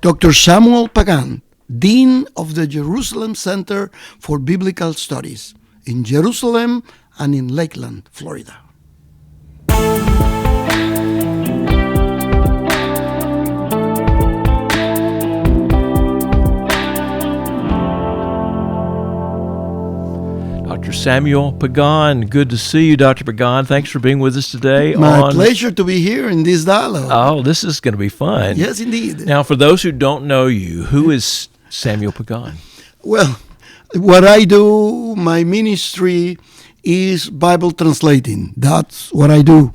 Dr. Samuel Pagán, Dean of the Jerusalem Center for Biblical Studies in Jerusalem and in Lakeland, Florida. Dr. Samuel Pagán, good to see you, Dr. Pagán. Thanks for being with us today. My pleasure to be here in this dialogue. Oh, this is going to be fun. Yes, indeed. Now, for those who don't know you, who is Samuel Pagán? Well, what I do, my ministry is Bible translating. That's what I do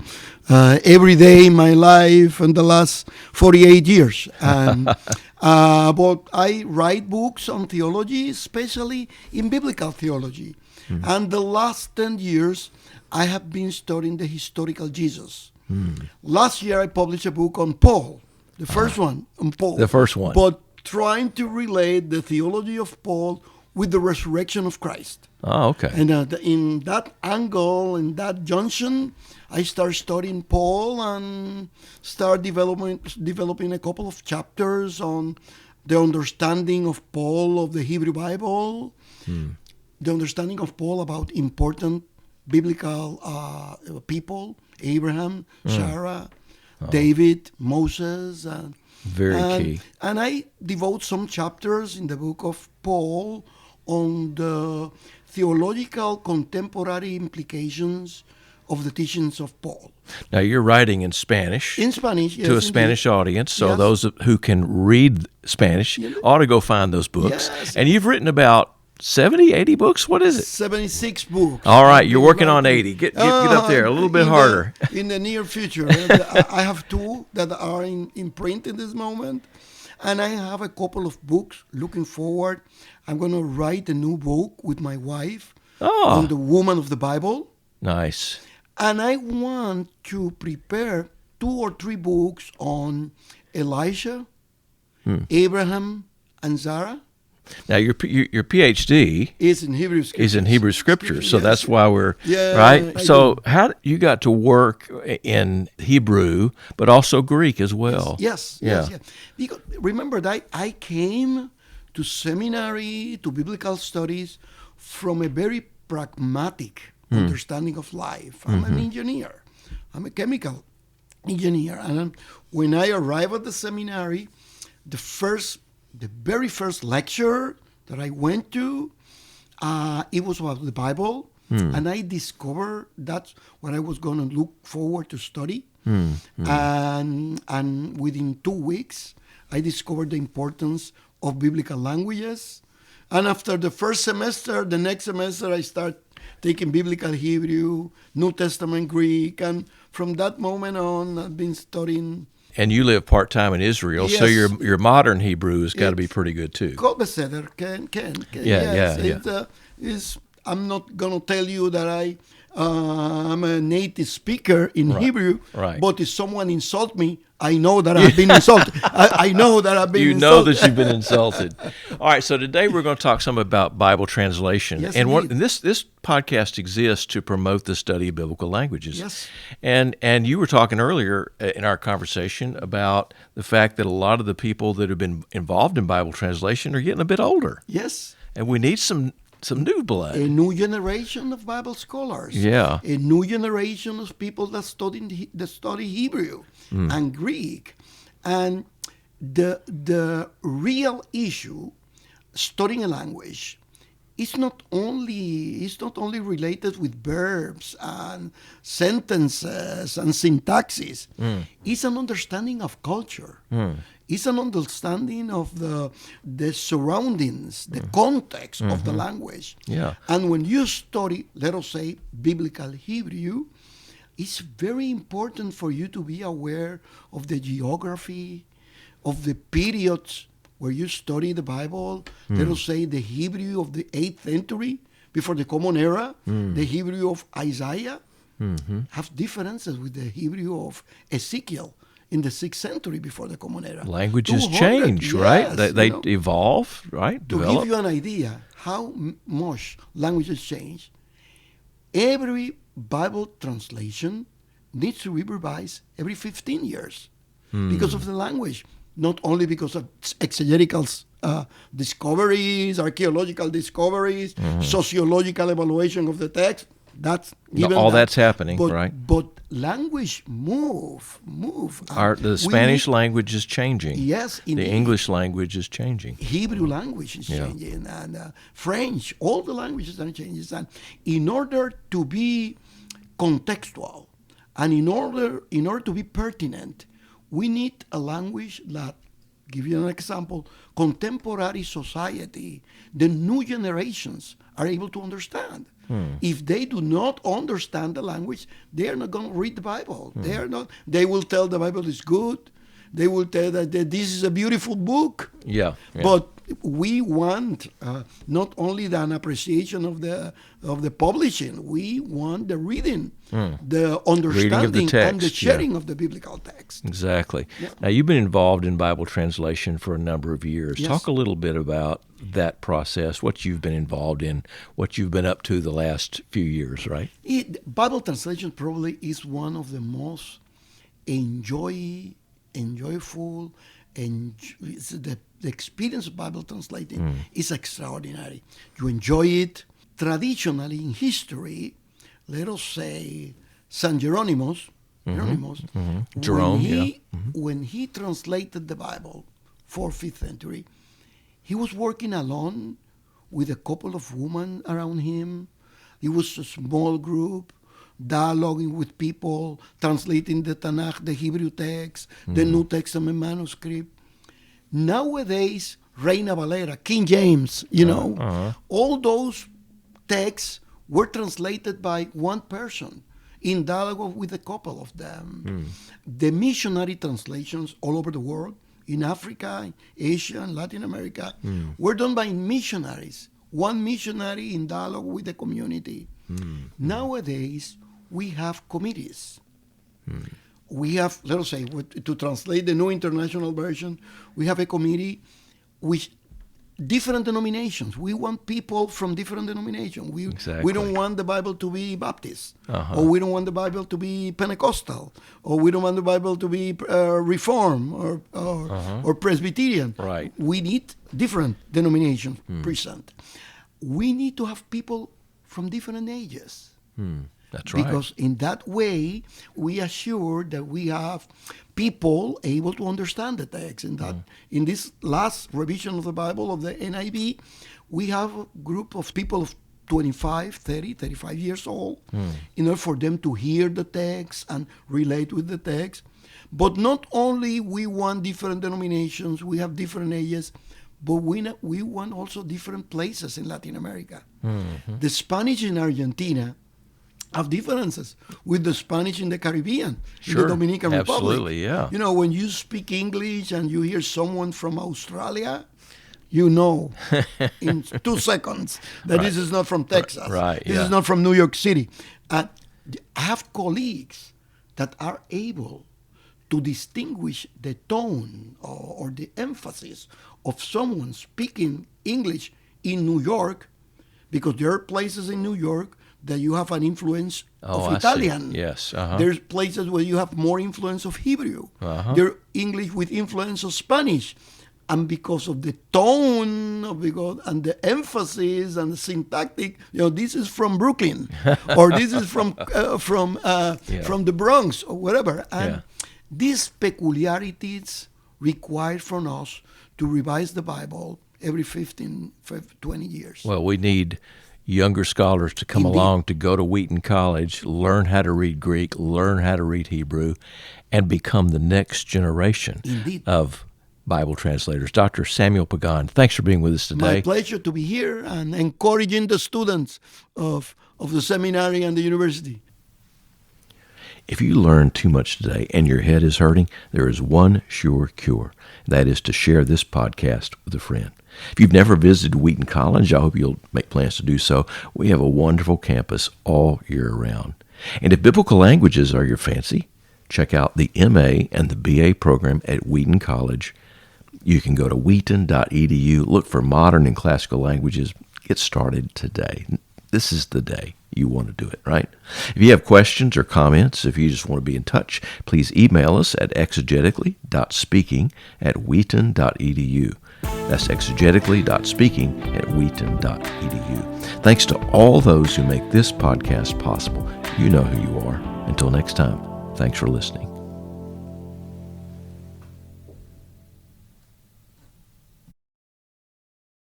every day in my life in the last 48 years. But I write books on theology, especially in biblical theology. Mm. And the last 10 years, I have been studying the historical Jesus. Mm. Last year, I published a book on Paul, the first one on Paul. The first one. But trying to relate the theology of Paul with the resurrection of Christ. Oh, okay. And in that angle, in that junction, I start studying Paul and start developing a couple of chapters on the understanding of Paul of the Hebrew Bible, the understanding of Paul about important biblical people, Abraham, Sarah, David, Moses. Very key. And I devote some chapters in the book of Paul on the theological contemporary implications of the teachings of Paul. Now, you're writing in Spanish. In Spanish, yes. To a Spanish audience, so Yes. those who can read Spanish ought to go find those books. Yes. And you've written about 70, 80 books? What is it? 76 books. All right, you're working on 80. Get up there, a little bit harder. In the near future. I have two that are in print in this moment. And I have a couple of books looking forward. I'm going to write a new book with my wife on the woman of the Bible. Nice. And I want to prepare 2 or 3 books on Elijah, Abraham, and Sarah. Now, your PhD is in Hebrew Scriptures. So yes. That's why we're Yeah, right. I So do. how you got to work in Hebrew, but also Greek as well? Yes. Because remember that I came to seminary, to biblical studies, from a very pragmatic understanding of life. I'm an engineer. I'm a chemical engineer, and when I arrived at the seminary, the very first lecture that I went to, it was about the Bible, and I discovered that's what I was going to look forward to study. And within 2 weeks, I discovered the importance of biblical languages. And after the first semester, the next semester, I start taking biblical Hebrew, New Testament Greek, and from that moment on, I've been studying. And you live part-time in Israel, so Yes. your modern Hebrew has got to be pretty good too. I'm not going to tell you that I'm a native speaker in Hebrew, Right. but if someone insults me, I know that I've been insulted. I know that I've been You insulted. know that you've been insulted. All right, so today we're going to talk some about Bible translation. Yes, and indeed. this podcast exists to promote the study of biblical languages. Yes. And you were talking earlier in our conversation about the fact that a lot of the people that have been involved in Bible translation are getting a bit older. Yes. And we need some new blood. A new generation of Bible scholars. Yeah. A new generation of people that study Hebrew and Greek. And the real issue, studying a language, is not only related with verbs and sentences and syntaxes. It's an understanding of culture. It's an understanding of the surroundings, the context of the language. Yeah. And when you study, let us say, biblical Hebrew, it's very important for you to be aware of the geography, of the periods where you study the Bible. Let us say the Hebrew of the 8th century, before the Common Era, the Hebrew of Isaiah, have differences with the Hebrew of Ezekiel in the 6th century before the Common Era. Languages 200, change, right? yes, They evolve, right? To give you an idea how much languages change, every Bible translation needs to be revised every 15 years because of the language. not only because of exegetical discoveries, archaeological discoveries, sociological evaluation of the text. That's that's happening, but, right? But language move. The Spanish language is changing. Yes, indeed. The English language is changing. Hebrew language is changing, and French. All the languages are changing. And in order to be contextual, and in order to be pertinent, we need a language that, give you an example, contemporary society, the new generations are able to understand. If they do not understand the language, they are not going to read the Bible. They are not. They will tell the Bible is good. They will tell that this is a beautiful book. Yeah. But we want not only an appreciation of the publishing. We want the reading, the understanding, of the text, and the sharing of the biblical text. Exactly. Yeah. Now, you've been involved in Bible translation for a number of years. Yes. Talk a little bit about that process, what you've been involved in, what you've been up to the last few years, right? Bible translation probably is one of the most enjoyful, and the experience of Bible translating is extraordinary. You enjoy it. Traditionally, in history, let us say San Jerome, when he translated the Bible, 4th, 5th century, he was working alone with a couple of women around him. It was a small group, dialoguing with people, translating the Tanakh, the Hebrew text, the New Testament manuscript. Nowadays, Reina Valera, King James, all those texts were translated by one person in dialogue with a couple of them. The missionary translations all over the world, in Africa, Asia, and Latin America, were done by missionaries. One missionary in dialogue with the community. Nowadays, we have committees. We have, let us say, to translate the New International Version, we have a committee with different denominations. We want people from different denominations. We don't want the Bible to be Baptist, or we don't want the Bible to be Pentecostal, or we don't want the Bible to be Reform or Presbyterian. Right. We need different denominations present. We need to have people from different ages. That's right. Because in that way, we assure that we have people able to understand the text. And that in this last revision of the Bible of the NIV, we have a group of people of 25, 30, 35 years old, in order for them to hear the text and relate with the text. But not only we want different denominations, we have different ages, but we want also different places in Latin America. The Spanish in Argentina have differences with the Spanish in the Caribbean, in the Dominican Republic. Absolutely, yeah. When you speak English and you hear someone from Australia, you know in 2 seconds that this is not from Texas. This is not from New York City. I have colleagues that are able to distinguish the tone or the emphasis of someone speaking English in New York, because there are places in New York that you have an influence of Italian. Yes. There's places where you have more influence of Hebrew. There's English with influence of Spanish. And because of the tone and the emphasis and the syntactic, this is from Brooklyn, or this is from the Bronx, or whatever. And these peculiarities require from us to revise the Bible every 20 years. Well, we need younger scholars to come along, to go to Wheaton College, learn how to read Greek, learn how to read Hebrew, and become the next generation of Bible translators. Dr. Samuel Pagán, thanks for being with us today. My pleasure to be here and encouraging the students of the seminary and the university. If you learn too much today and your head is hurting, there is one sure cure. That is to share this podcast with a friend. If you've never visited Wheaton College, I hope you'll make plans to do so. We have a wonderful campus all year round. And if biblical languages are your fancy, check out the MA and the BA program at Wheaton College. You can go to wheaton.edu, look for modern and classical languages. Get started today. this is the day you want to do it, right? If you have questions or comments, if you just want to be in touch, please email us at exegetically.speaking@wheaton.edu. That's exegetically.speaking@wheaton.edu. Thanks to all those who make this podcast possible. You know who you are. Until next time, thanks for listening.